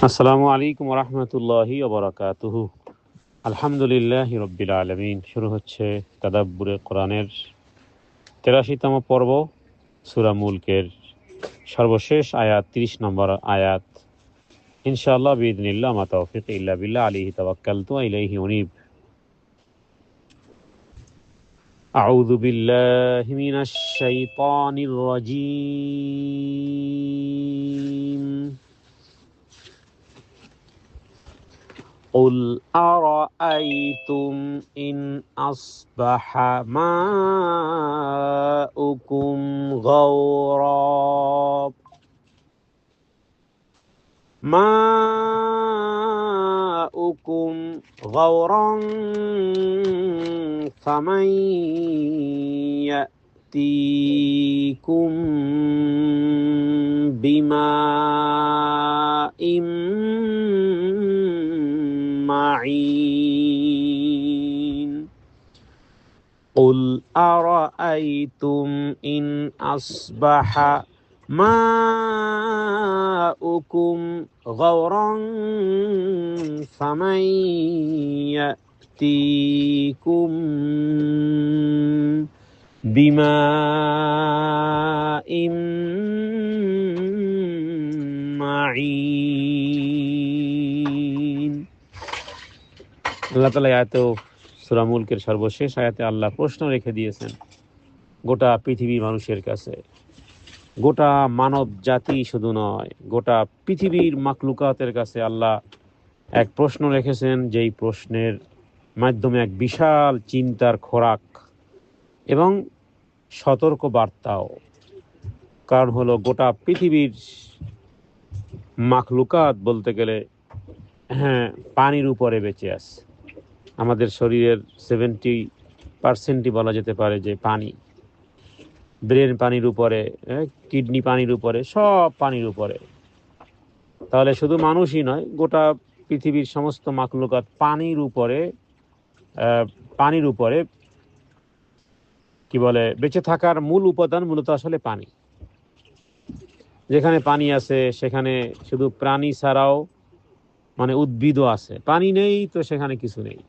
আসসালামু আলাইকুম রহমতুল্লাহি ওবরাকাতুহু। আলহামদুলিল্লাহি রব্বিল আলামিন। শুরু হচ্ছে তাদাব্বুরে কোরআনের ৮৩তম পর্ব, সূরা মুলকের সর্বশেষ আয়াত, ৩০ নম্বর আয়াত। ইনশাআল্লাহ বিইذনিল্লাহ, মা তাওফীক ইল্লা বিল্লাহ, আলাইহি তাওয়াক্কালতু ওয়া ইলাইহি উনীব। আউযু বিল্লাহি মিনাশ শাইতানির রাজীম। قل أرأيتم إن أصبح ماؤكم غورا فمن يأتيكم بماء معين قل أرأيتم إن أصبح ماؤكم غورا فمن يأتيكم بماء معين। আল্লাহ তাআলা আয়াতে সূরা মুলকের সর্বশেষ আয়াতে আল্লাহ প্রশ্ন রেখে দিয়েছেন গোটা পৃথিবীর মানুষের কাছে। গোটা মানব জাতি শুধু নয়, গোটা পৃথিবীর মাখলুকাতের কাছে আল্লাহ এক প্রশ্ন রেখেছেন, যেই প্রশ্নের মাধ্যমে এক বিশাল চিন্তার খোরাক এবং সতর্ক বার্তাও। কারণ হলো, গোটা পৃথিবীর মাখলুকাত বলতে গেলে পানির উপরে বেঁচে আছে। আমাদের শরীরের 70% বলা যেতে পারে যে পানি। ব্রেন পানির উপরে, কিডনি পানির উপরে, সব পানির উপরে। তাহলে শুধু মানুষই নয়, গোটা পৃথিবীর সমস্ত মাখলুকাত পানির উপরে কি বলে, বেঁচে থাকার মূল উপাদান মূলত আসলে পানি। যেখানে পানি আছে সেখানে শুধু প্রাণী ছাড়াও উদ্ভিদও আছে। পানি নেই তো সেখানে কিছু নেই।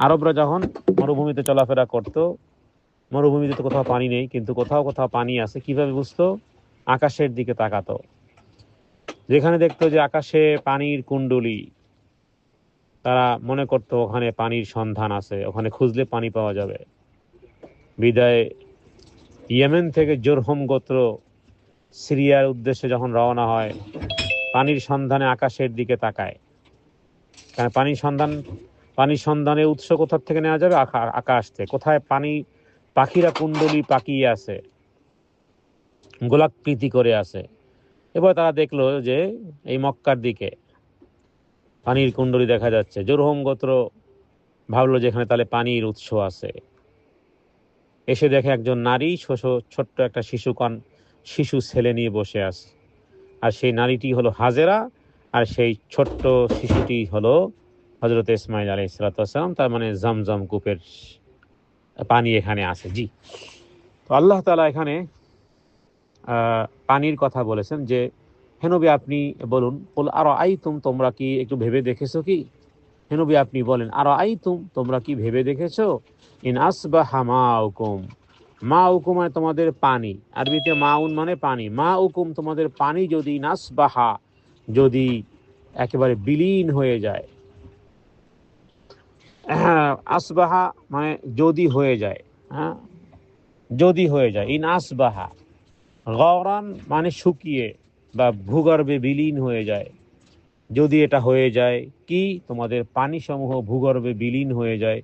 আরবরা যখন মরুভূমিতে চলাফেরা করত, মরুভূমিতে তো কোথাও পানি নেই, কিন্তু কোথাও কোথাও পানি আছে। কিভাবে বুঝতো? আকাশের দিকে তাকাতো। যেখানে দেখতো যে আকাশে পানির কুণ্ডলী, তারা মনে করতো ওখানে পানির সন্ধান আছে, ওখানে খুঁজলে পানি পাওয়া যাবে। বিদায় ইয়েমেন থেকে জোরহম গোত্র সিরিয়ার উদ্দেশ্যে যখন রওনা হয়, পানির সন্ধানে আকাশের দিকে তাকায়। কারণ পানির সন্ধানের উৎস কোথা থেকে নেওয়া যাবে? আকাশ থেকে। কোথায় পানি, পাখিরা কুণ্ডলী পাকিয়ে আছে, গোলাকৃতি করে আছে। এবার তারা দেখলো যে এই মক্কার দিকে পানির কুণ্ডলী দেখা যাচ্ছে। জোরহম গোত্র ভাবলো যেখানে তাহলে পানির উৎস আছে। এসে দেখে একজন নারী ছোট্ট একটা শিশু ছেলে নিয়ে বসে আছে। আর সেই নারীটি হলো হাজেরা, আর সেই ছোট্ট শিশুটি হলো হযরত ইসমাঈল আলাইহিস সালাম। তার মানে জমজম কূপের পানি এখানে আছে। জি, তো আল্লাহ তাআলা এখানে পানির কথা বলেছেন যে, হে নবী আপনি বলুন, কুল আরাআইতুম, তোমরা কি একটু ভেবে দেখেছো কি? হে নবী আপনি বলেন, আরাআইতুম, তোমরা কি ভেবে দেখেছো? ইন আসবাহা মাউকুম, মাউকুম মানে তোমাদের পানি, আরবিতে মাউন মানে পানি। মাউকুম তোমাদের পানি যদি, নাসবাহা যদি একেবারে বিলীন হয়ে যায়, আসবাহা মানে যদি হয়ে যায়, যদি হয়ে যায়। ইন আসবাহা গওরান মানে শুকিয়ে বা ভূগর্ভে বিলীন হয়ে যায়। যদি এটা হয়ে যায় কি, তোমাদের পানি সমূহ ভূগর্ভে বিলীন হয়ে যায়,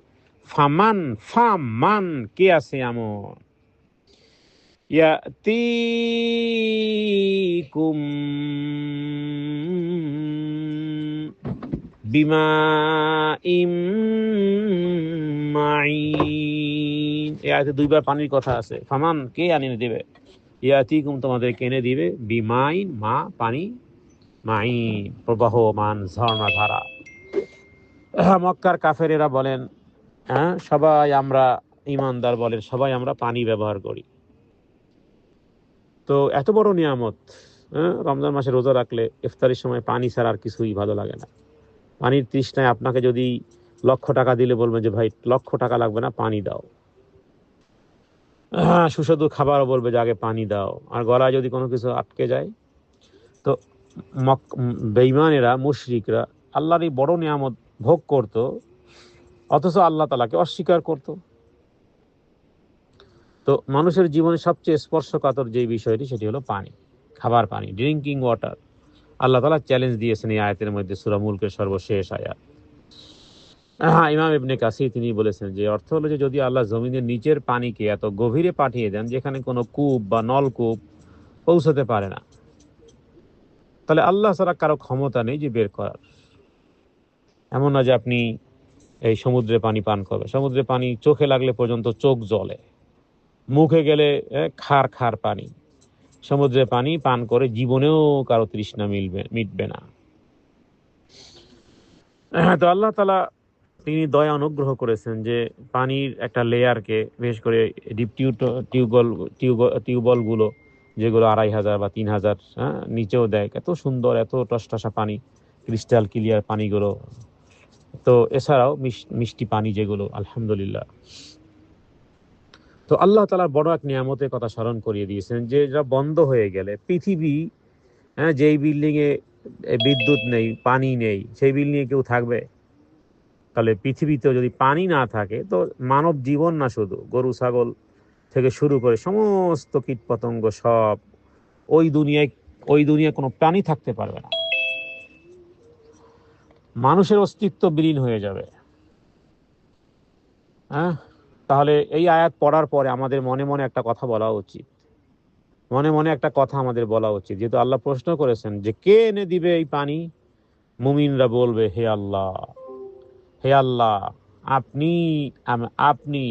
ফামান কে আছে এমন, ইয়াতিকুম বিমাইম মাইন। এই আয়াতে দুইবার পানির কথা আছে। ফামান কে আনিয়ে দেবে, ইয়াতিকুম তোমাদের কেনে দিবে, বিমাইন মা পানি, মাইন প্রবাহমান ঝর্ণা ধারা। মক্কার কাফেরেরা বলেন, সবাই আমরা ইমানদার, বলেন সবাই আমরা পানি ব্যবহার করি। তো এত বড় নিয়ামত হ্যাঁ, রমজান মাসে রোজা রাখলে ইফতারির সময় পানি ছাড়া আর কিছুই ভালো লাগে না। পানির তৃষ্ণায় আপনাকে যদি লক্ষ টাকা দিলে বলবেন যে ভাই লক্ষ টাকা লাগবে না, পানি দাও। সুস্বাদু খাবারও বলবে যে আগে পানি দাও। আর গলায় যদি কোনো কিছু আটকে যায় তো বেঈমানেরা, মুশরিকরা আল্লাহর এই বড় নিয়ামত ভোগ করত, অথচ আল্লাহ তাআলাকে অস্বীকার করত। তো মানুষের জীবনে সবচেয়ে স্পর্শকাতর যে বিষয়টি সেটি হলো পানি, খাবার পানি, ড্রিঙ্কিং ওয়াটার। আল্লাহ তাআলা চ্যালেঞ্জ দিয়েছেন এই আয়াতের মধ্যে, সূরা মুলকের সর্বশেষ আয়াত। ইমাম ইবনে কাসির তিনি বলেছেন যে অর্থ হলো যে যদি আল্লাহ জমিনের নিচের পানিকে এত গভীরে পাঠিয়ে দেন যেখানে কোনো কূপ বা নলকূপ পৌঁছতে পারে না, তাহলে আল্লাহ ছাড়া কারো ক্ষমতা নেই যে বের করার। এমন না যে আপনি এই সমুদ্রে পানি পান করবে, সমুদ্রে পানি চোখে লাগলে পর্যন্ত চোখ জ্বলে, মুখে গেলে খার খার পানি। সমুদ্রে পানি পান করে জীবনেও কারো তৃষ্ণা মিটবে না। তো আল্লাহ তাআলা তিনি দয়া অনুগ্রহ করেছেন যে পানির একটা লেয়ারকে, বিশেষ করে ডিপ টিউবওয়েল গুলো যেগুলো 2500 বা 3000 নিচেও দেয়, এত সুন্দর, এত টসটসা পানি, ক্রিস্টাল ক্লিয়ার পানিগুলো। তো এছাড়াও মিষ্টি পানি যেগুলো, আলহামদুলিল্লাহ। তো আল্লাহ তাআলার বড় এক নিয়ামতের কথা স্মরণ করিয়ে দিয়েছেন যে এটা বন্ধ হয়ে গেলে পৃথিবী, যেই বিল্ডিং এ বিদ্যুৎ নেই, পানি নেই, সেই বিল্ডিং এ কেউ থাকবে? তাহলে পৃথিবীতে যদি পানি না থাকে তো মানব জীবন না, শুধু গরু ছাগল থেকে শুরু করে সমস্ত কীটপতঙ্গ সব ওই দুনিয়ায় কোনো প্রাণী থাকতে পারবে না, মানুষের অস্তিত্ব বিলীন হয়ে যাবে। হ্যাঁ, তাহলে এই আয়াত পড়ার পরে আমাদের মনে মনে একটা কথা বলা উচিত, আমাদের বলা উচিত, যেহেতু আল্লাহ প্রশ্ন করেছেন যে কে এনে দিবে এই পানি। মুমিনরা বলবে হে আল্লাহ, হে আল্লাহ, আপনি। আপনি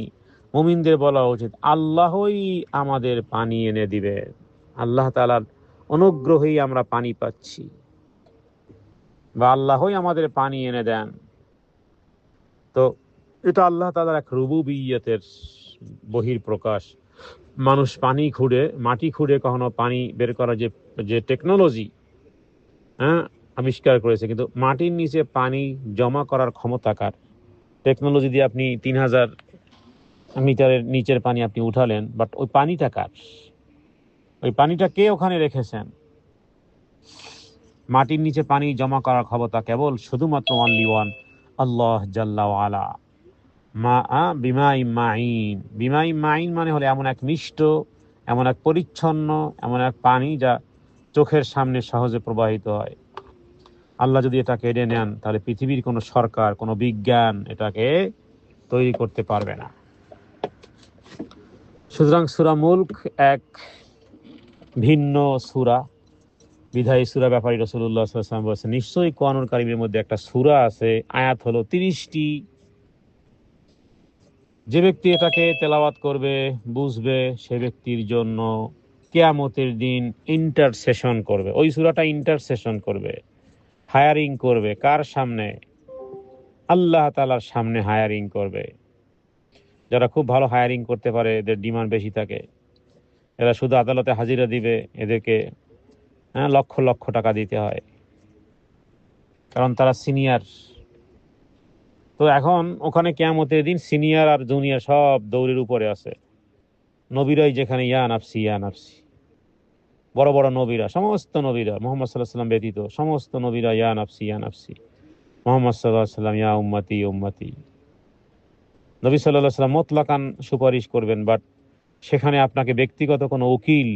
মুমিনদের বলা উচিত আল্লাহই আমাদের পানি এনে দিবে, আল্লাহ তাআলার অনুগ্রহেই আমরা পানি পাচ্ছি, বা আল্লাহই আমাদের পানি এনে দেন। তো এটা আল্লাহ তাআলার এক রুবুবিয়্যতের বহির প্রকাশ। মানুষ পানি খুঁড়ে, মাটি খুঁড়ে কখনো পানি বের করার যে যে টেকনোলজি আবিষ্কার করেছে, কিন্তু মাটির নিচে পানি জমা করার ক্ষমতা কার? টেকনোলজি দিয়ে আপনি 3000 মিটারের নিচের পানি আপনি উঠালেন, বাট ওই পানিটা কার? ওই পানিটা কে ওখানে রেখেছেন? মাটির নিচে পানি জমা করার ক্ষমতা কেবল শুধুমাত্র অনলি ওয়ান, আল্লাহ জাল্লা ওয়ালা। বিমাই মাইন, বিমাই মাইন মানে হলো এমন এক মিষ্ট, এমন এক পরিচ্ছন্ন, এমন এক পানি যা চোখের সামনে সহজে প্রবাহিত হয়। আল্লাহ যদি এটা কেড়ে নেন তাহলে পৃথিবীর কোনো সরকার, কোনো বিজ্ঞান এটাকে তৈরি করতে পারবে না। সুতরাং সূরা মুলক এক ভিন্ন সূরা, বিধায়ী সূরা ব্যাপারী রাসূলুল্লাহ সাল্লাল্লাহু আলাইহি ওয়াসাল্লাম বলেছেন নিশ্চয়ই কোরআনুল কারীমের মধ্যে একটা সূরা আছে, আয়াত হলো 30টি। যে ব্যক্তি এটাকে তেলাওয়াত করবে, বুঝবে, সে ব্যক্তির জন্য কিয়ামতের দিন ইন্টারসেশন করবে। ওই সূরাটা ইন্টারসেশন করবে, হায়ারিং করবে। কার সামনে? আল্লাহ তাআলার সামনে হায়ারিং করবে। যারা খুব ভালো হায়ারিং করতে পারে, এদের ডিমান্ড বেশি থাকে, এরা শুধু আদালতে হাজিরা দিবে, এদেরকে লক্ষ লক্ষ টাকা দিতে হয়, কারণ তারা সিনিয়র। তো এখন ওখানে কিয়ামতের দিন সিনিয়র আর জুনিয়র সব দৌড়ের উপরে আছে। নবীরাই যেখানে ইয়া নাফসি ইয়া নাফসি, বড় বড় নবীরা, সমস্ত নবীরা, মুহাম্মদ সাল্লাল্লাহু আলাইহি ওয়াসাল্লাম ব্যতীত সমস্ত নবীরা ইয়া নাফসি ইয়া নাফসি, মুহাম্মদ সাল্লাল্লাহু আলাইহি ওয়াসাল্লাম ইয়া উম্মতি উম্মতি। নবী সাল্লাল্লাহু আলাইহি ওয়াসাল্লাম মুতলাকান সুপারিশ করবেন, বাট সেখানে আপনাকে ব্যক্তিগত কোনো উকিল,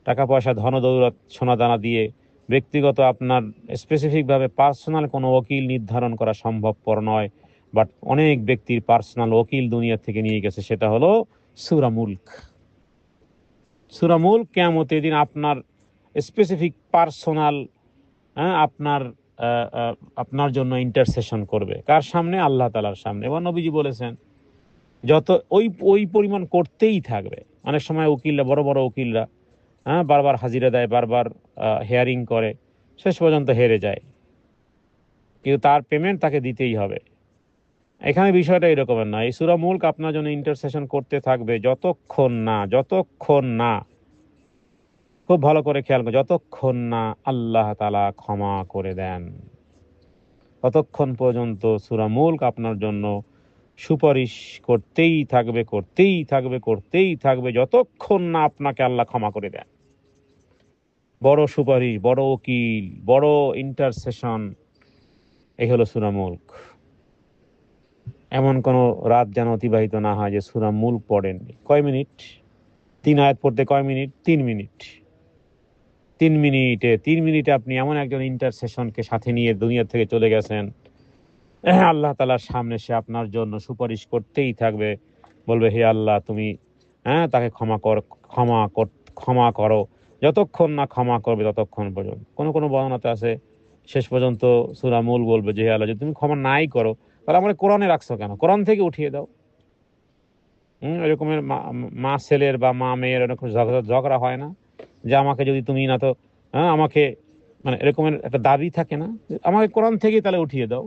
টাকা পয়সা, ধন দৌলত, সোনা দানা দিয়ে ব্যক্তিগত আপনার স্পেসিফিকভাবে পার্সোনাল কোনো উকিল নির্ধারণ করা সম্ভবপর নয়। বাট অনেক ব্যক্তির পার্সোনাল উকিল দুনিয়া থেকে নিয়ে গেছে, সেটা হলো সূরা মুলক। সূরা মুলক কিয়ামতের দিন আপনার স্পেসিফিক পার্সোনাল, আপনার আপনার জন্য ইন্টারসেশন করবে। কার সামনে? আল্লাহ তাআলার সামনে। এবং নবীজি বলেছেন যত ওই ওই পরিমাণ করতেই থাকবে। অনেক সময় উকিলরা, বড় বড় উকিলরা বারবার হাজিরা দেয়, বারবার হেয়ারিং করে, শেষ পর্যন্ত হেরে যায়, কিন্তু তার পেমেন্ট তাকে দিতেই হবে। এখানে বিষয়টা এরকমের না। এই সূরা মুলক আপনার জন্য ইন্টারসেশন করতে থাকবে যতক্ষণ না খুব ভালো করে খেয়াল করো, যতক্ষণ না আল্লাহ তাআলা ক্ষমা করে দেন ততক্ষণ পর্যন্ত সূরা মুলক আপনার জন্য সুপারিশ করতেই থাকবে, করতেই থাকবে, করতেই থাকবে, যতক্ষণ না আপনাকে আল্লাহ ক্ষমা করে দেন। বড় সুপারিশ, বড় উকিল, বড় ইন্টারসেশন, এই হলো সূরা মুলক। এমন কোন রাত যেন অতিবাহিত না হয় যে সূরা মুলক পড়েননি। কয় মিনিট? 3 আয়াত পড়তে কয় মিনিট? 3 মিনিট। 3 মিনিটে আপনি এমন একজন ইন্টারসেশনকে সাথে নিয়ে দুনিয়া থেকে চলে গেছেন। আল্লাহ তাআলার সামনে সে আপনার জন্য সুপারিশ করতেই থাকবে, বলবে হে আল্লাহ তুমি তাকে ক্ষমা করো, যতক্ষণ না ক্ষমা করবে ততক্ষণ পর্যন্ত। কোন কোন বর্ণনাতে আছে শেষ পর্যন্ত সূরা মুলক বলবে যে হে আল্লাহ, যদি তুমি ক্ষমা নাই করো তাহলে আমরা কোরআনে রাখছো কেন, কোরআন থেকে উঠিয়ে দাও। এরকমের মা ছেলের বা মা মেয়ের এরকম ঝগড়া হয় না যে আমাকে যদি তুমি না তো আমাকে, মানে এরকমের একটা দাবি থাকে না, আমাকে কোরআন থেকেই তাহলে উঠিয়ে দাও।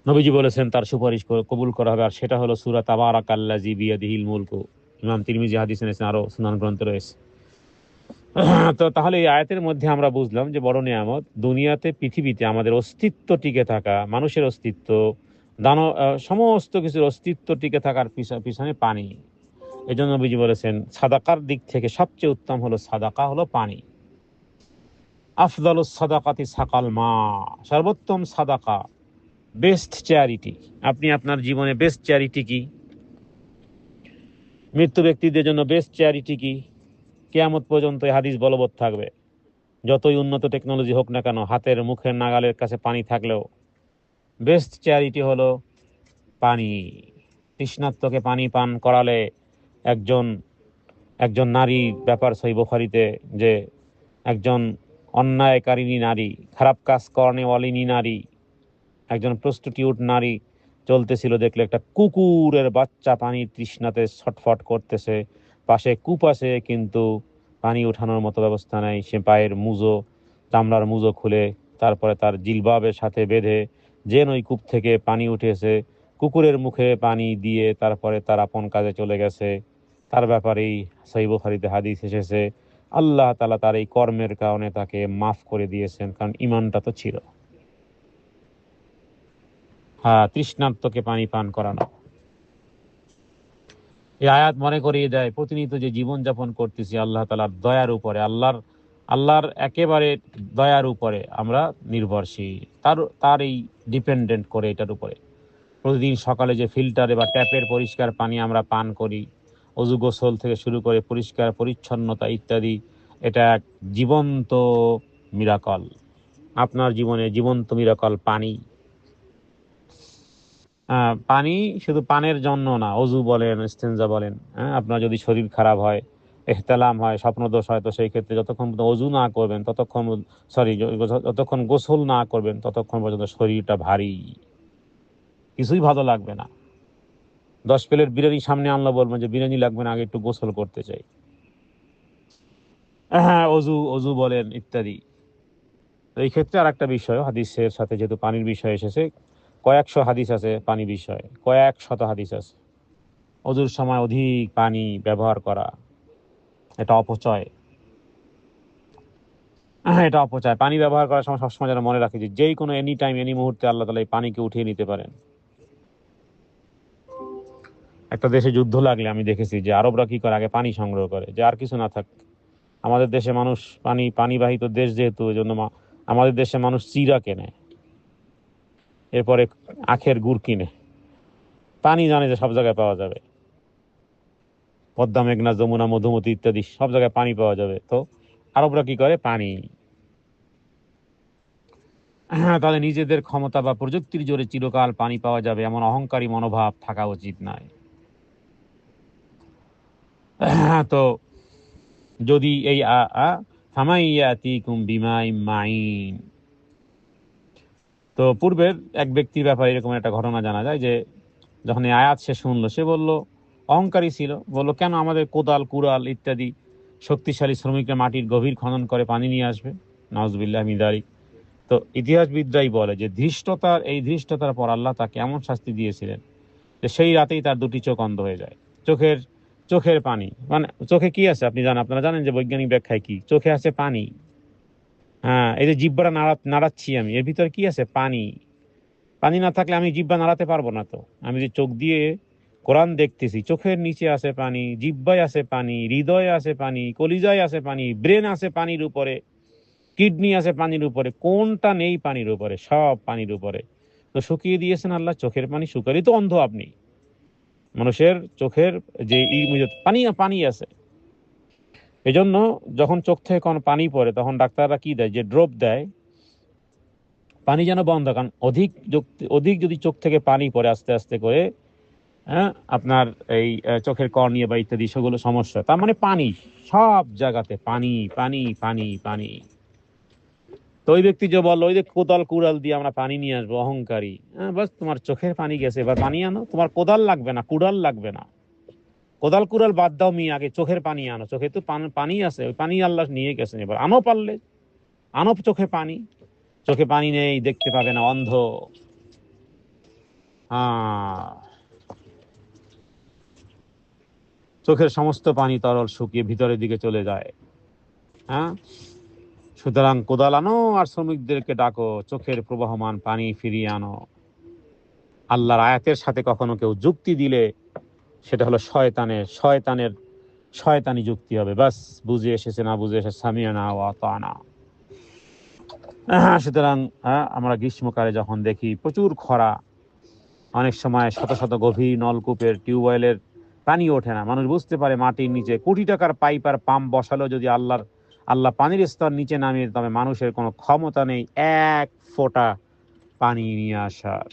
নবীজি বলেছেন তার সুপারিশ কবুল করা হবে, আর সেটা হলো সূরা তাবারাকাল্লাযী বিয়াদিহিল মুলকু। ইমাম তিরমিজি হাদিস এনেছেন, আরো সুনান গ্রন্থ রয়েছে। তো তাহলে এই আয়াতের মধ্যে আমরা বুঝলাম যে বড় নিয়ামত দুনিয়াতে, পৃথিবীতে আমাদের অস্তিত্ব টিকে থাকা, মানুষের অস্তিত্ব, সমস্ত কিছুর অস্তিত্ব টিকে থাকার পিছনে পানি। এই জন্য নবীজি বলেছেন সাদাকার দিক থেকে সবচেয়ে উত্তম হলো সাদাকা হলো পানি। আফদালুস সাদাকাতি সাকাল মা, সর্বোত্তম সাদাকা, বেস্ট চ্যারিটি। আপনি আপনার জীবনে বেস্ট চ্যারিটি কি? মৃত্যু ব্যক্তিদের জন্য বেস্ট চ্যারিটি কি? কিয়ামত পর্যন্ত এই হাদিস বলবৎ থাকবে। যতই উন্নত টেকনোলজি হোক না কেন, হাতের মুখের নাগালের কাছে পানি থাকলেও বেস্ট চ্যারিটি হলো পানি। তৃষ্ণার্তকে পানি পান করালে একজন একজন নারী, ব্যাপার সহিহ বুখারীতে, যে একজন অন্যায়কারিণী নারী, খারাপ কাজ করেওয়ালিনী নারী, একজন প্রস্টিটিউট নারী চলতেছিল, দেখলে একটা কুকুরের বাচ্চা পানির তৃষ্ণাতে ছটফট করতেছে, পাশে কূপ আছে কিন্তু পানি ওঠানোর মতো ব্যবস্থা নাই। সে পায়ের মুজো, চামড়ার মুজো খুলে তারপরে তার জিলবাবের সাথে বেঁধে যেন ওই কূপ থেকে পানি উঠেছে, কুকুরের মুখে পানি দিয়ে তারপরে তার আপন কাজে চলে গেছে। তার ব্যাপারেই সহিহ বুখারীতে হাদিস এসেছে, আল্লাহ তাআলা তার এই কর্মের কারণে তাকে মাফ করে দিয়েছেন, কারণ ঈমানটা তো ছিল। তৃষ্ণার্তকে পানি পান করানো। এই আয়াত মনে করিয়ে দেয় প্রতিনিয়ত যে জীবন যাপন করতেছি আল্লাহ তাআলার দয়ার উপরে, আল্লাহর একেবারে দয়ার উপরে আমরা নির্ভরশীল, তার এই ডিপেন্ডেন্ট করে এটার উপরে। প্রতিদিন সকালে যে ফিল্টারে বা ট্যাপের পরিষ্কার পানি আমরা পান করি, অজু গোসল থেকে শুরু করে পরিষ্কার পরিচ্ছন্নতা ইত্যাদি, এটা এক জীবন্ত মিরাকল। আপনার জীবনে জীবন্ত মিরাকল পানি। পানি শুধু পানের জন্য না, অজু বলেন, ইস্তেঞ্জা বলেন, আপনার যদি শরীর খারাপ হয়, ইহতিলাম হয়, স্বপ্নদোষ হয়, তো সেই ক্ষেত্রে যতক্ষণ পর্যন্ত অজু না করবেন ততক্ষণ, যতক্ষণ গোসল না করবেন ততক্ষণ পর্যন্ত শরীরটা ভারী, কিছুই ভালো লাগবে না। 10 প্লেট বিরিয়ানি সামনে আনলো, বলবেন যে বিরিয়ানি লাগবে না, আগে একটু গোসল করতে চাই। অজু বলেন ইত্যাদি। এই ক্ষেত্রে আর একটা বিষয়, হাদিসের সাথে যেহেতু পানির বিষয় এসেছে, কয়েকশো হাদিস আছে পানি বিষয়ে, কয়েক শত হাদিস আছে। অজুর সময় অধিক পানি ব্যবহার করা এটা অপচয়। এটা অপচয়। পানি ব্যবহার করার সময় সবসময় যেন মনে রাখি যে যেই কোনো এনি টাইম, এনি মুহূর্তে আল্লাহ তাআলা এই পানিকে উঠিয়ে নিতে পারেন। একটা দেশে যুদ্ধ লাগলে আমি দেখেছি যে আরবরা কি করে, আগে পানি সংগ্রহ করে, যে আর কিছু না থাক। আমাদের দেশে মানুষ পানিবাহিত দেশ যেহেতু, এই জন্য আমাদের দেশে মানুষ চিরা কেনে, এরপরে আখের গুড় কিনে। পানি জানে যে সব জায়গায় পাওয়া যাবে, পদ্মা, মেঘনা, যমুনা, মধুমতি ইত্যাদি সব জায়গায় পানি পাওয়া যাবে। তো আরবরা কি করে, পানি। তাহলে নিজেদের ক্ষমতা বা প্রযুক্তির জোরে চিরকাল পানি পাওয়া যাবে এমন অহংকারী মনোভাব থাকা উচিত নয়। তো যদি এই ফামাইয়াতিকুম বিমাইন মাইন, তো পূর্বের এক ব্যক্তির ব্যাপারে এরকম একটা ঘটনা জানা যায় যে যখন এই আয়াত সে শুনলো, সে বলল, অহংকারী ছিল, বলল কেন আমাদের কোদাল কুড়াল ইত্যাদি শক্তিশালী শ্রমিকরা মাটির গভীর খনন করে পানি নিয়ে আসবে, নাউজুবিল্লাহ মিন যালিক। তো ইতিহাসবিদরাই বলে যে ধৃষ্টতার পর আল্লাহ তাকে এমন শাস্তি দিয়েছিলেন যে সেই রাতেই তার দুটি চোখ অন্ধ হয়ে যায়। চোখের চোখের পানি মানে চোখে কি আছে আপনি জানেন, আপনারা জানেন যে বৈজ্ঞানিক ব্যাখ্যায় কি, চোখে আছে পানি। হ্যাঁ, এই যে জিহ্বাটা নাড়াচ্ছি আমি, এর ভিতরে কি আছে? পানি। পানি না থাকলে আমি জিহ্বা নাড়াতে পারবো না তো। আমি যে চোখ দিয়ে কোরআন দেখতেছি, চোখের নিচে আছে পানি, জিহ্বায় আছে পানি, হৃদয়ে আছে পানি, কলিজায় আছে পানি, ব্রেন আছে পানির উপরে, কিডনি আছে পানির উপরে, কোনটা নেই পানির উপরে? সব পানির উপরে। তো শুকিয়ে দিয়েছেন আল্লাহ চোখের পানি, শুকারই তো অন্ধ আপনি। মানুষের চোখের যে পানি পানি আছে। এজন্য যখন চোখ থেকে কোনো পানি পড়ে তখন ডাক্তাররা কি দেয়, যে ড্রপ দেয়, পানি যেন বন্ধ। কারণ অধিক যদি চোখ থেকে পানি পড়ে আস্তে আস্তে করে, হ্যাঁ, আপনার এই চোখের কর্নিয়া বা ইত্যাদি সেগুলো সমস্যা। তার মানে পানি, সব জায়গাতে পানি পানি পানি পানি। তো ওই ব্যক্তি যে বললো ওই যে কোদাল কুড়াল দিয়ে আমরা পানি নিয়ে আসবো, অহংকারী। হ্যাঁ, বাস তোমার চোখের পানি গেছে, এবার পানি আনো। তোমার কোদাল লাগবে না, কুড়াল লাগবে না, কোদাল কুড়াল বাদ দাও, মি আগে চোখের পানি আনো। চোখে তো পানি আছে, ওই পানি আল্লাহ নিয়ে গেছেন, এবার আনো পারলে আনো চোখে পানি। চোখে পানি নেই, দেখতে পাবে না, অন্ধ। চোখের সমস্ত পানি তরল শুকিয়ে ভিতরের দিকে চলে যায়। হ্যাঁ, সুতরাং কোদাল আনো আর শ্রমিকদেরকে ডাকো, চোখের প্রবাহমান পানি ফিরিয়ে আনো। আল্লাহর আয়াতের সাথে কখনো কেউ যুক্তি দিলে সেটা হলো শয়তানের শয়তানি যুক্তি হবে। বাস, বুঝে এসেছে না বুঝে এসেছে, সামিয়ানা ওয়া আতানা। সুতরাং আমরা গ্রীষ্মকালে যখন দেখি প্রচুর খরা, অনেক সময় শত শত গভীর নলকূপের টিউবওয়েলের পানি ওঠে না, মানুষ বুঝতে পারে মাটির নিচে কোটি টাকার পাইপ আর পাম্প বসালেও যদি আল্লাহ পানির স্তর নিচে নামিয়ে, তবে মানুষের কোনো ক্ষমতা নেই এক ফোঁটা পানি নিয়ে আসার।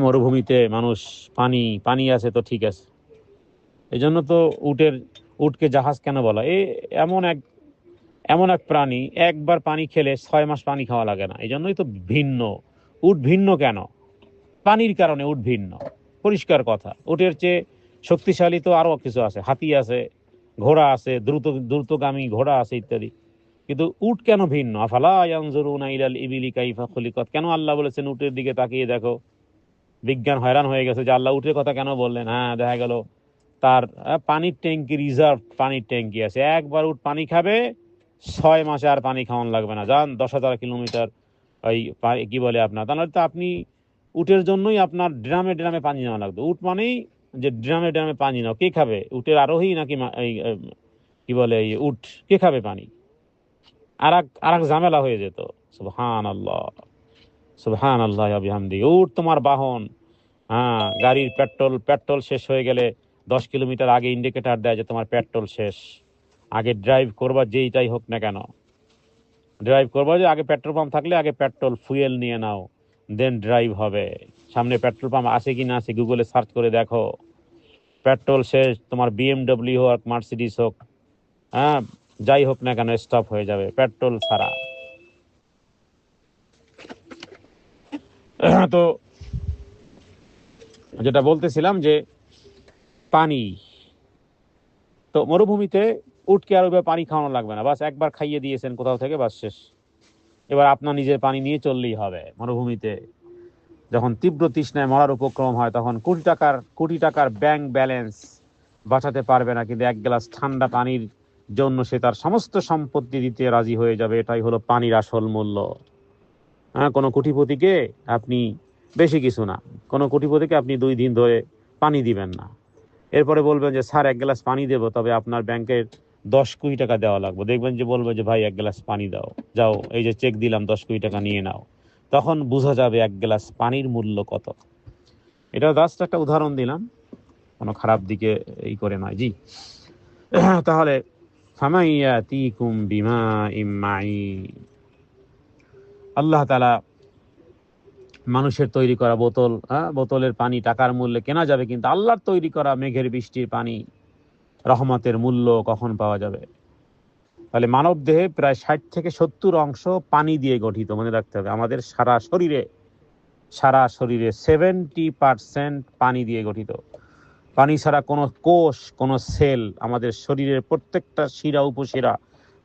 মরুভূমিতে মানুষ পানি আছে তো ঠিক আছে। এই জন্য তো উটকে জাহাজ কেন বলা? এমন এক প্রাণী, একবার পানি খেলে 6 মাস পানি খাওয়া লাগে না। এই জন্যই তো ভিন্ন। উট ভিন্ন কেন? পানির কারণে উট ভিন্ন, পরিষ্কার কথা। উটের চেয়ে শক্তিশালী তো আরো কিছু আছে, হাতি আছে, ঘোড়া আছে, দ্রুতগামী ঘোড়া আছে ইত্যাদি। কিন্তু উট কেন ভিন্ন? আফালা ইয়ানজুরুনা ইলাল ইবিলি কাইফা খুলিকাত। কেন আল্লাহ বলেছেন উটের দিকে তাকিয়ে দেখো? বিজ্ঞান হয়রান হয়ে গেছে যে আল্লাহ উটের কথা কেন বললেন। হ্যাঁ, দেখা গেল তার পানির ট্যাঙ্কি, রিজার্ভ পানির ট্যাঙ্কি আছে, একবার উট পানি খাবে 6 মাসে আর পানি খাওয়ান লাগবে না। যান 10,000 কিলোমিটার ওই কি বলে আপনার, তাহলে তো আপনি উটের জন্যই আপনার ড্রামে ড্রামে পানি নেওয়া লাগতো। উট মানেই যে ড্রামে ড্রামে পানি নাও, কে খাবে? উটের আরোহী নাকি কি বলে এই উট, কে খাবে পানি? আর এক ঝামেলা হয়ে যেত। সুবহানাল্লাহ, সুবহানাল্লাহ ওয়া বিহামদি। উট তোমার বাহন। হ্যাঁ, গাড়ির পেট্রোল শেষ হয়ে গেলে 10 কিলোমিটার আগে ইন্ডিকেটর দেয় যে তোমার পেট্রোল শেষ। আগে ড্রাইভ করবা যেইটাই হোক না কেন, ড্রাইভ করবা যে আগে পেট্রোল পাম্প থাকলে আগে পেট্রোল ফুয়েল নিয়ে নাও, দেন ড্রাইভ হবে। সামনে পেট্রোল পাম্প আছে কি না আছে গুগলে সার্চ করে দেখো। পেট্রোল শেষ, তোমার বিএমডব্লিউ হোক মার্সিডিস হোক, হ্যাঁ, যাই হোক না কেন, স্টপ হয়ে যাবে পেট্রোল ছাড়া। তো যেটা বলতেছিলাম যে পানি, তো মরুভূমিতে উটকে আর ওইভাবে পানি খাওয়ানো লাগবে না, বাস একবার খাইয়ে দিয়েছেন কোথাও থেকে, বাস শেষ। এবার আপনার নিজের পানি নিয়ে চললেই হবে। মরুভূমিতে যখন তীব্র তৃষ্ণায় মরার উপক্রম হয় তখন কোটি টাকার ব্যাংক ব্যালেন্স বাঁচাতে পারবে না, কিন্তু এক গ্লাস ঠান্ডা পানির জন্য সে তার সমস্ত সম্পত্তি দিতে রাজি হয়ে যাবে। এটাই হলো পানির আসল মূল্য। কোনো কোটিপতিকে আপনি, বেশি কিছু না, কোনো কোটিপতিকে আপনি 2 দিন ধরে পানি দিবেন না, এরপরে বলবেন যে স্যার 1 গ্লাস পানি দেবো, তবে আপনার ব্যাংকের 10 কোটি টাকা দেওয়া লাগবে। দেখবেন যে বলবে যে ভাই 1 গ্লাস পানি দাও, যাও এই যে চেক দিলাম 10 কোটি টাকা নিয়ে নাও। তখন বোঝা যাবে 1 গ্লাস পানির মূল্য কত। এটা জাস্ট একটা উদাহরণ দিলাম, কোনো খারাপ দিকে এই করে নয়। জি, তাহলে ফামাইয়াতিকুম বিমাইম মাঈন, আল্লাহ তাআলা মানুষের তৈরি করা বোতলের পানি টাকার মূল্যে কেনা যাবে, কিন্তু আল্লাহর তৈরি করা মেঘের বৃষ্টির পানি, রহমতের মূল্য কখন পাওয়া যাবে? তাহলে মানব দেহে প্রায় 60 থেকে 70 অংশ পানি দিয়ে গঠিত। মনে রাখতে হবে, আমাদের সারা শরীরে 70% পানি দিয়ে গঠিত। পানি ছাড়া কোনো কোষ, কোনো সেল, আমাদের শরীরের প্রত্যেকটা শিরা উপশিরা,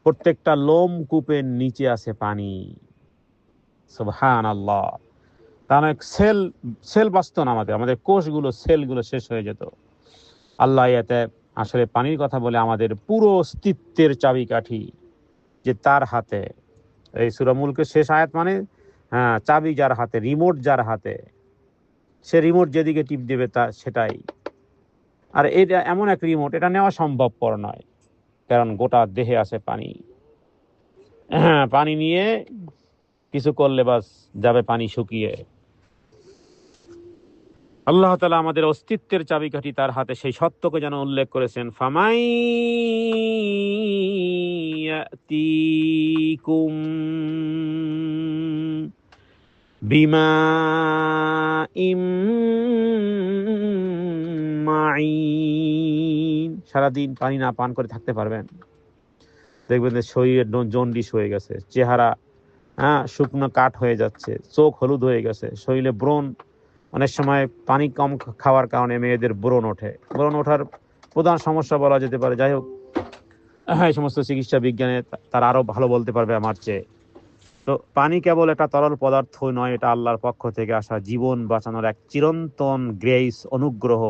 প্রত্যেকটা লোম কূপের নিচে আছে পানি। সুবহানাল্লাহ। তার অনেক সেল সেল বাঁচত না, আমাদের কোষগুলো সেলগুলো শেষ হয়ে যেত। আল্লাহ এতে আসলে পানির কথা বলে আমাদের পুরো অস্তিত্বের চাবিকাঠি যে তার হাতে। এই সূরা মুলকের শেষ আয়াত মানে চাবি যার হাতে, রিমোট যার হাতে, সে রিমোট যেদিকে টিপ দেবে তা সেটাই। আর এটা এমন এক রিমোট, এটা নেওয়া সম্ভবপর নয়, কারণ গোটা দেহে আছে পানি। পানি নিয়ে কিছু করলে বাস যাবে পানি শুকিয়ে। আল্লাহ তাআলা আমাদের অস্তিত্বের চাবিকাঠি তার হাতে, সেই সত্যকে যেন উল্লেখ করেছেন, ফামাই ইয়াতিকুম বিমাইম মাইন। সারাদিন পানি না পান করে থাকতে পারবেন? দেখবেন যে শরীরের জন্ডিস হয়ে গেছে, চেহারা শুকনো কাঠ হয়ে যাচ্ছে, চোখ হলুদ হয়ে গেছে, শরীরে ব্রণ। অনেক সময় পানি কম খাওয়ার কারণে মেয়েদের ব্রণ ওঠে। ব্রণ ওঠার প্রধান সমস্যা বলা যেতে পারে, যাই হোক এই সমস্ত চিকিৎসা বিজ্ঞানে তারা আরো ভালো বলতে পারবে আমার চেয়ে। তো পানি কেবল একটা তরল পদার্থ নয়, এটা আল্লাহর পক্ষ থেকে আসা জীবন বাঁচানোর এক চিরন্তন গ্রেস, অনুগ্রহ,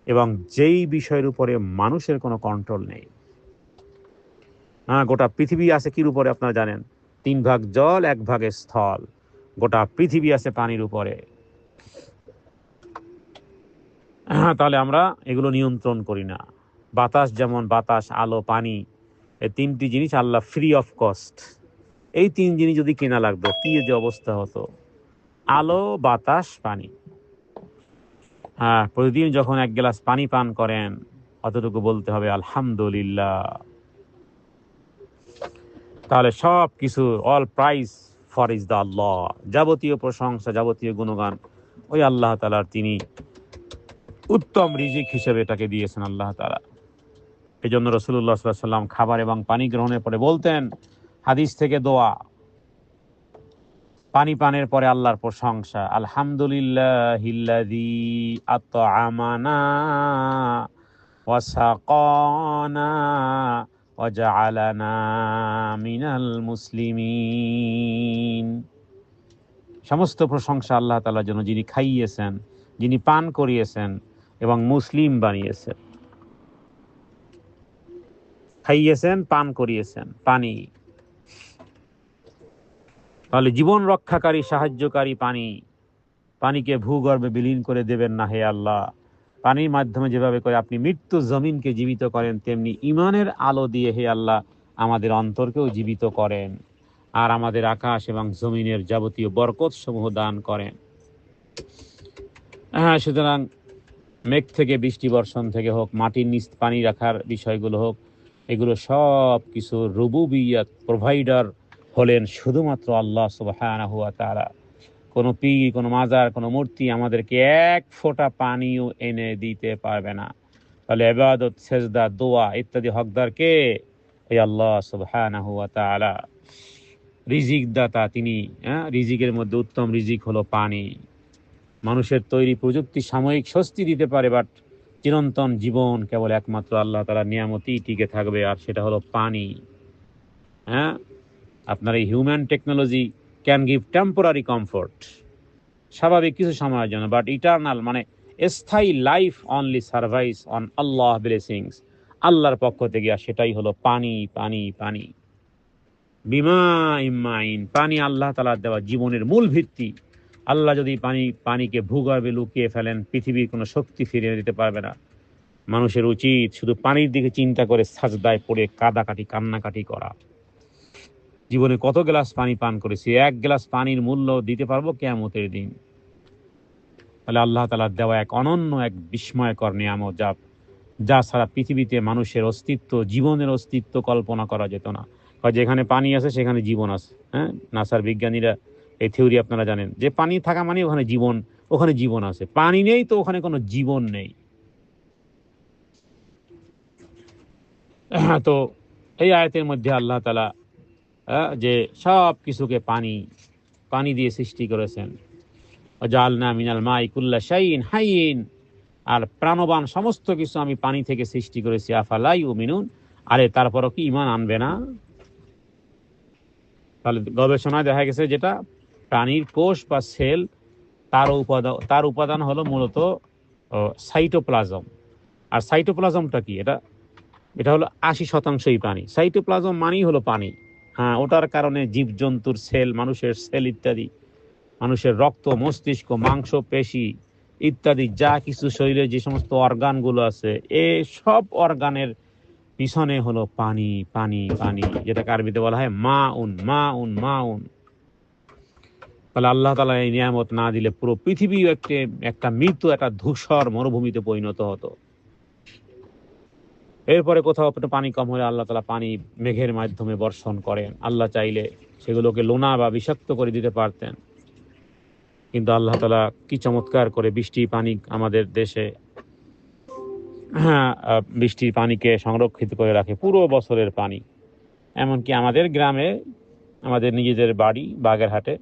এবং যেই বিষয়ের উপরে মানুষের কোনো কন্ট্রোল নেই। গোটা পৃথিবী আছে কির উপরে আপনারা জানেন? 3 ভাগ জল, 1 ভাগে স্থল। গোটা পৃথিবী আছে পানির উপরে। তাহলে আমরা এগুলো নিয়ন্ত্রণ করি না। বাতাস যেমন, বাতাস, আলো, পানি, এই 3টি জিনিস আল্লাহ ফ্রি অফ কস্ট। এই 3 জিনিস যদি কেনা লাগতো, কি যে অবস্থা হতো! আলো, বাতাস, পানি। প্রতিদিন যখন 1 গ্লাস পানি পান করেন, অতটুকু বলতে হবে আলহামদুলিল্লাহ। তাহলে সব কিছু, all praise for is the Allah. যাবতীয় প্রশংসা, যাবতীয় গুণগান ওই আল্লাহ তাআলার। তিনি উত্তম রিজিক হিসেবে এটাকে দিয়েছেন আল্লাহ তাআলা। এই জন্য রাসূলুল্লাহ সাল্লাল্লাহু আলাইহি ওয়াসাল্লাম খাবার এবং পানি গ্রহণের পরে বলতেন, হাদিস থেকে দোয়া, পানি পানের পরে আল্লাহর প্রশংসা, আলহামদুলিল্লাহিল্লাযী আত'আমানা ওয়া সাকানা ওয়া জাআলানা মিনাল মুসলিমিন। সমস্ত প্রশংসা আল্লাহ তাআলার জন্য, যিনি খাইয়েছেন, যিনি পান করিয়েছেন এবং মুসলিম বানিয়েছেন। খাইয়েছেন, পান করিয়েছেন, পানি। তাহলে জীবন রক্ষাকারী, সাহায্যকারী পানি। পানিকে ভূগর্ভে বিলীন করে দেবেন না হে আল্লাহ। পানির মাধ্যমে যেভাবে করে আপনি মৃত্যু জমিনকে জীবিত করেন, তেমনি ঈমানের আলো দিয়ে হে আল্লাহ আমাদের অন্তরকেও জীবিত করেন, আর আমাদের আকাশ এবং জমিনের যাবতীয় বরকত সমূহ দান করেন। সুতরাং মেঘ থেকে বৃষ্টি বর্ষণ থেকে হোক, মাটির নিচ পানি রাখার বিষয়গুলো হোক, এগুলো সব কিছু রুবুবিয়্যাত, প্রোভাইডার হলেন শুধুমাত্র আল্লাহ সুবহানাহু ওয়া তাআলা। কোনো পীর, কোনো মাজার, কোনো মূর্তি আমাদেরকে 1 ফোঁটা পানিও এনে দিতে পারবে না। তাহলে ইবাদত, সেজদা, দোয়া ইত্যাদি হকদার কে? এই আল্লাহ সুবহানাহু ওয়া তাআলা। রিজিক দাতা তিনি। রিজিকের মধ্যে উত্তম রিজিক হলো পানি। মানুষের তৈরি প্রযুক্তি সাময়িক স্বস্তি দিতে পারে, বাট চিরন্তন জীবন কেবল একমাত্র আল্লাহ তাআলার নিয়ামতেই টিকে থাকবে, আর সেটা হলো পানি। আপনার এই human technology can give temporary comfort, স্বাভাবিক কিছু সময়ের জন্য, বাট ইটারনাল মানে স্থায়ী life only service on Allah blessings, আল্লাহর পক্ষ থেকে, আর সেটাই হলো পানি। পানি পানি বিমা ইম্মাইন, পানি আল্লাহ তাআলার দেওয়া জীবনের মূল ভিত্তি। আল্লাহ যদি পানিকে ভূগর্ভে লুকিয়ে ফেলেন, পৃথিবীর কোনো শক্তি ফিরিয়ে দিতে পারবে না। মানুষের উচিত শুধু পানির দিকে চিন্তা করে সাজদায় পড়ে কাদাকাটি, কান্নাকাটি করা। জীবনে কত গ্লাস পানি পান করেছি, 1 গ্লাস পানির মূল্য দিতে পারবো কিয়ামতের দিন। তাহলে আল্লাহ তাআলার দেওয়া এক অনন্য, এক বিস্ময়কর নিয়ামত, যা ছাড়া পৃথিবীতে মানুষের অস্তিত্ব, জীবনের অস্তিত্ব কল্পনা করা যেত না। যেখানে পানি আছে সেখানে জীবন আছে। নাসার বিজ্ঞানীরা এই থিওরি আপনারা জানেন, যে পানি থাকা মানে ওখানে জীবন, ওখানে জীবন আছে। পানি নেই তো ওখানে কোনো জীবন নেই। তো এই আয়াতের মধ্যে আল্লাহ তাআলা যে সব কিছুকে পানি দিয়ে সৃষ্টি করেছেন। ওয়াজআলনা মিনাল মাই কুল্লা শাইইন হাইয়িন, আর প্রাণবান সমস্ত কিছু আমি পানি থেকে সৃষ্টি করেছি। আফালা ইউমিনুন, আরে তারপরও কি ঈমান আনবে না? তাহলে গবেষণায় দেখা গেছে, যেটা প্রাণীর কোষ বা সেল তার উপাদান হলো মূলত সাইটোপ্লাজম। আর সাইটোপ্লাজমটা কি? এটা এটা হলো 80%ই পানি। সাইটোপ্লাজম মানেই হলো পানি। হ্যাঁ, ওটার কারণে জীবজন্তুর সেল, মানুষের সেল ইত্যাদি, মানুষের রক্ত, মস্তিষ্ক, মাংস, পেশি ইত্যাদি যা কিছু শরীরে যে সমস্ত অর্গানগুলো আছে, এই সব অর্গানের পিছনে হলো পানি, পানি, পানি, যেটাকে আরবিতে বলা হয় মা উন, মা উন, মা উন। তাহলে আল্লাহ তাআলা এই নিয়ামত না দিলে পুরো পৃথিবী একটা মৃত, একটা ধূসর মরুভূমিতে পরিণত হতো। এরপরে কোথাও একটু পানি কম হলে আল্লাহ তাআলা পানি মেঘের মাধ্যমে বর্ষণ করেন। আল্লাহ চাইলে সেগুলোকে লোনা বা বিষাক্ত করে দিতে পারতেন, কিন্তু আল্লাহ তাআলা কি চমৎকার করে বৃষ্টি পানি আমাদের দেশে, হ্যাঁ, বৃষ্টির পানিকে সংরক্ষিত করে রাখে, পুরো বছরের পানি। এমনকি আমাদের গ্রামে, আমাদের নিজেদের বাড়ি বাগেরহাটে,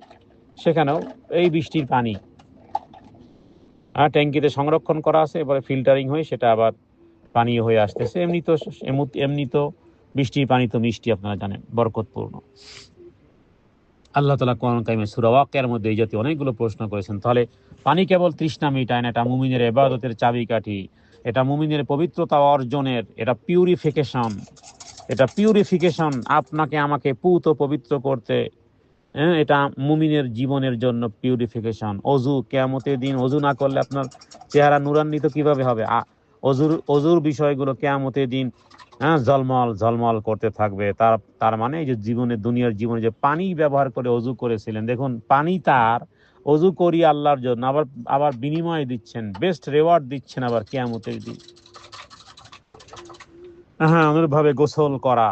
সেখানেও এই বৃষ্টির পানি ট্যাঙ্কিতে সংরক্ষণ করা আছে, এবারে ফিল্টারিং হয়ে সেটা আবার পানীয় হয়ে আসতেছে। এমনি তো বৃষ্টির পানি তো মিষ্টি, আপনারা জানেন, বরকতপূর্ণ। আল্লাহ তাআলা কোরআন কারিমে সূরা ওয়াকিয়ার মধ্যে এই জাতীয় অনেকগুলো প্রশ্ন করেছেন। তাহলে পানি কেবল তৃষ্ণা মিটায় না, এটা মুমিনের ইবাদতের চাবিকাঠি, এটা মুমিনের পবিত্রতা অর্জনের, এটা পিউরিফিকেশন আপনাকে আমাকে পুত পবিত্র করতে। হ্যাঁ, এটা মুমিনের জীবনের জন্য পিউরিফিকেশন। অজু, কিয়ামতের দিন অজু না করলে আপনার চেহারা নূরান্বিত কিভাবে হবে? অজুর বিষয়গুলো কিয়ামতের দিন ঝলমল ঝলমল করতে থাকবে। তার মানে এই যে দুনিয়ার জীবনে যে পানি ব্যবহার করে অজু করেছিলেন, দেখুন পানি তার অজু করি আল্লাহর জন্য, আবার আবার বিনিময় দিচ্ছেন, বেস্ট রেওয়ার্ড দিচ্ছেন আবার কিয়ামতের দিন। হ্যাঁ, অনুরূপভাবে গোসল করা,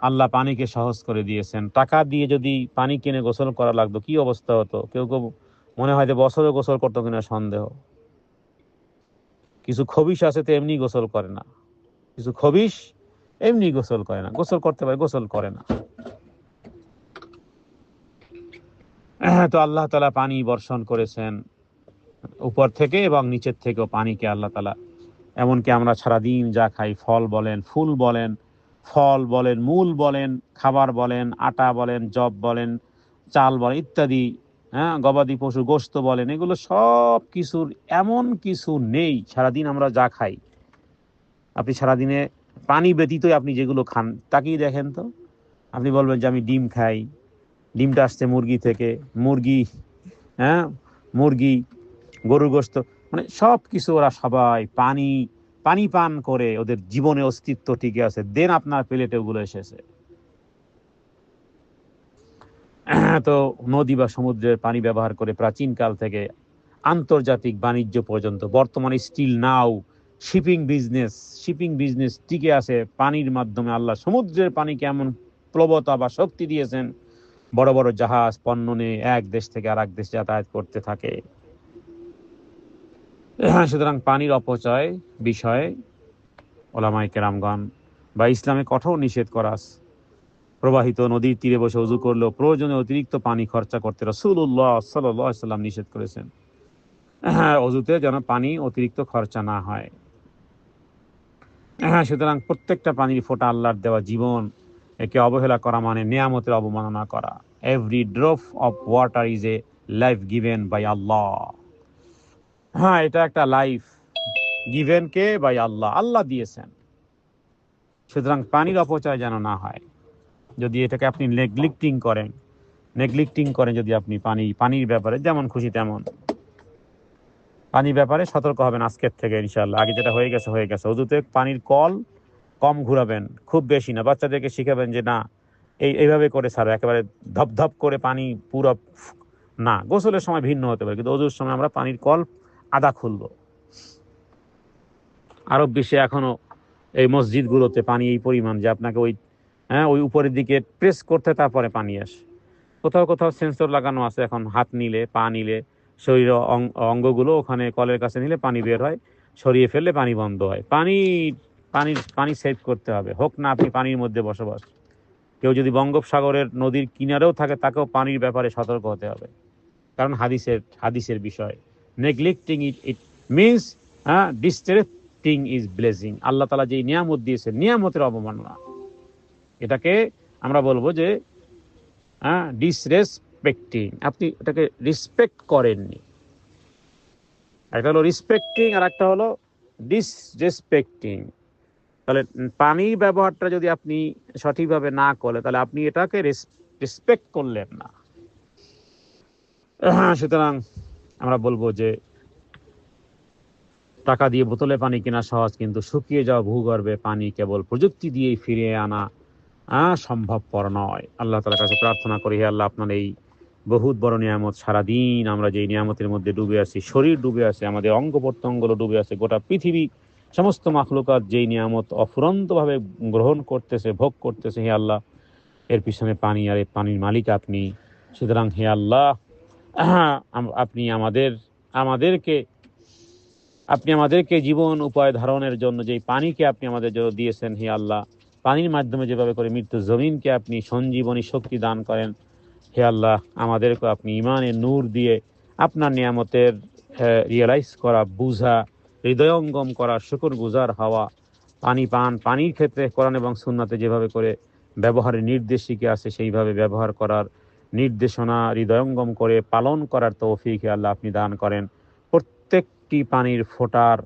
আল্লাহ পানিকে সহজ করে দিয়েছেন। টাকা দিয়ে যদি পানি কিনে গোসল করা লাগতো, কি অবস্থা হতো? কেউ কেউ মনে হয় যে বছরে গোসল করতো কিনা সন্দেহ। কিছু খবিশ আছে তো এমনি গোসল করে না, কিছু খবিশ এমনি গোসল করে না, গোসল করতে পারে, গোসল করে না। তো আল্লাহ তাআলা পানি বর্ষণ করেছেন উপর থেকে এবং নিচের থেকেও পানিকে আল্লাহ তাআলা, এমনকি আমরা সারাদিন যা খাই, ফল বলেন, ফুল বলেন, ফল বলেন, মূল বলেন, খাবার বলেন, আটা বলেন, জব বলেন, চাল বলেন ইত্যাদি, গবাদি পশু গোশত বলেন, এগুলো সব কিছুর এমন কিছু নেই সারাদিন আমরা যা খাই, আপনি সারাদিনে পানি ব্যতীতই আপনি যেগুলো খান তাকেই দেখেন তো, আপনি বলবেন যে আমি ডিম খাই, ডিমটা আসছে মুরগি থেকে, মুরগি, হ্যাঁ, মুরগি, গরুর গোশত, মানে সব কিছু ওরা সবাই পানি পানি পান করে ওদের জীবনে অস্তিত্ব টিকে আছে। দেন আপনার প্লেটে ওগুলো এসেছে। তো নদী বা সমুদ্রের পানি ব্যবহার করে প্রাচীনকাল থেকে আন্তর্জাতিক বাণিজ্য পর্যন্ত, বর্তমানে স্টিল নাও শিপিং বিজনেস টিকে আছে পানির মাধ্যমে। আল্লাহ সমুদ্রের পানিকে এমন প্লবতা বা শক্তি দিয়েছেন, বড় বড় জাহাজ পণ্য নিয়ে এক দেশ থেকে আর এক দেশে যাতায়াত করতে থাকে। সুতরাং পানির অপচয় বিষয়ে ওলামায়ে কেরামগণ বা ইসলামে কঠোর নিষেধ করা আছে। প্রবাহিত নদীর তীরে বসে ওযু করলেও প্রয়োজনে অতিরিক্ত পানি খরচা করতে রাসূলুল্লাহ সাল্লাল্লাহু আলাইহি ওয়াসাল্লাম নিষেধ করেছেন। ওযুতে যেন পানি অতিরিক্ত খরচা না হয়। সুতরাং প্রত্যেকটা পানির ফোঁটা আল্লাহর দেওয়া জীবন, একে অবহেলা করা মানে নিয়ামতের অবমাননা করা। Every drop of water is a life given by Allah. হ্যাঁ, এটা একটা লাইফ গিভেন কে? বাই আল্লাহ, আল্লাহ দিয়েছেন। সুতরাং পানির অপচয় যেন না হয়। যদি এটাকে আপনি নেগলিক্টিং করেন যদি আপনি পানির ব্যাপারে যেমন খুশি তেমন, পানির ব্যাপারে সতর্ক হবেন আজকের থেকে ইনশাআল্লাহ। আগে যেটা হয়ে গেছে। ওযুতে পানির কল কম ঘুরাবেন, খুব বেশি না। বাচ্চাদেরকে শিখাবেন যে না, এইভাবে করে ছাড়ো, একেবারে ধপধপ করে পানি পুরো না। গোসলের সময় ভিন্ন হতে পারে, কিন্তু ওযুর সময় আমরা পানির কল আদা খুলবো। আরব বিশ্বে এখনো এই মসজিদগুলোতে পানি এই পরিমাণ যে আপনাকে ওই উপরের দিকে প্রেস করতে তারপরে পানি আসে। কোথাও কোথাও সেন্সর লাগানো আছে, এখন হাত নিলে, পা নিলে, শরীর অঙ্গগুলো ওখানে কলের কাছে নিলে পানি বের হয়, সরিয়ে ফেললে পানি বন্ধ হয়। পানি সেভ করতে হবে, হোক না আপনি পানির মধ্যে বসবাস। কেউ যদি বঙ্গোপসাগরের নদীর কিনারেও থাকে, তাকেও পানির ব্যাপারে সতর্ক হতে হবে, কারণ হাদিসের বিষয়। Neglecting it means disrespecting is blessing. আল্লাহ তাআলা যে নিয়ামত দিয়েছেন, নিয়ামতের অবমাননা, এটাকে আমরা বলবো যে ডিসরেসপেক্টিং, আপনি এটাকে রেসপেক্ট করেননি। একটা হলো রেসপেক্টিং আর একটা হলো ডিসরেসপেক্টিং। তাহলে পানির ব্যবহারটা যদি আপনি সঠিকভাবে না করেন তাহলে আপনি এটাকে রেসপেক্ট করলেন না। সুতরাং আমরা বলবো যে টাকা দিয়ে বোতলে পানি কেনা সহজ, কিন্তু শুকিয়ে যাওয়া ভূগর্ভে পানি কেবল প্রযুক্তি দিয়েই ফিরিয়ে আনা সম্ভবপর নয়। আল্লাহ তাআলার কাছে প্রার্থনা করি, হে আল্লাহ, আপনার এই বহুত বড় নিয়ামত, সারাদিন আমরা যেই নিয়ামতের মধ্যে ডুবে আছি, শরীর ডুবে আছে, আমাদের অঙ্গ প্রত্যঙ্গগুলো ডুবে আছে, গোটা পৃথিবী সমস্ত মাখলুকাত যেই নিয়ামত অফুরন্তভাবে গ্রহণ করতেছে, ভোগ করতেছে, হে আল্লাহ, এর পিছনে পানি, আর এই পানির মালিক আপনি। সুতরাং হে আল্লাহ, আপনি আমাদেরকে আপনি আমাদেরকে জীবন উপায় ধারণের জন্য যেই পানিকে আপনি আমাদের জন্য দিয়েছেন, হে আল্লাহ, পানির মাধ্যমে যেভাবে করে মৃত্যু জমিনকে আপনি সঞ্জীবনী শক্তি দান করেন, হে আল্লাহ, আমাদেরকে আপনি ইমানের নূর দিয়ে আপনার নিয়ামতের রিয়েলাইজ করা, বুঝা, হৃদয়ঙ্গম করা, শুকর গুজার হওয়া, পানির ক্ষেত্রে কোরআন এবং সুন্নাতে যেভাবে করে ব্যবহারের নির্দেশিকা আছে সেইভাবে ব্যবহার করার নির্দেশনা হৃদয়ঙ্গম করে পালন করার তৌফিক হে আল্লাহ আপনি দান করেন। প্রত্যেকটি পানির ফোঁটার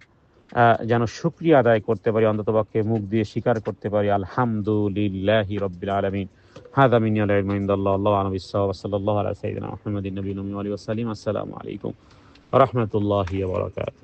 যেন শুকরিয়া আদায় করতে পারি, অন্ততপক্ষে মুখ দিয়ে স্বীকার করতে পারি আলহামদুলিল্লাহি রাব্বিল আলামিন। হাযা মিন্নি আল ইলমু ইনদাল্লাহ, আল্লাহু আ'লামু বিস-সাওয়াব, সাল্লাল্লাহু আলা সাইয়্যিদিনা মুহাম্মাদিন নবিয়্যিল উম্মি ওয়া আলিহি ওয়া সাল্লাম। আসসালামু আলাইকুম ওয়া রাহমাতুল্লাহি ওয়া বারাকাতুহু।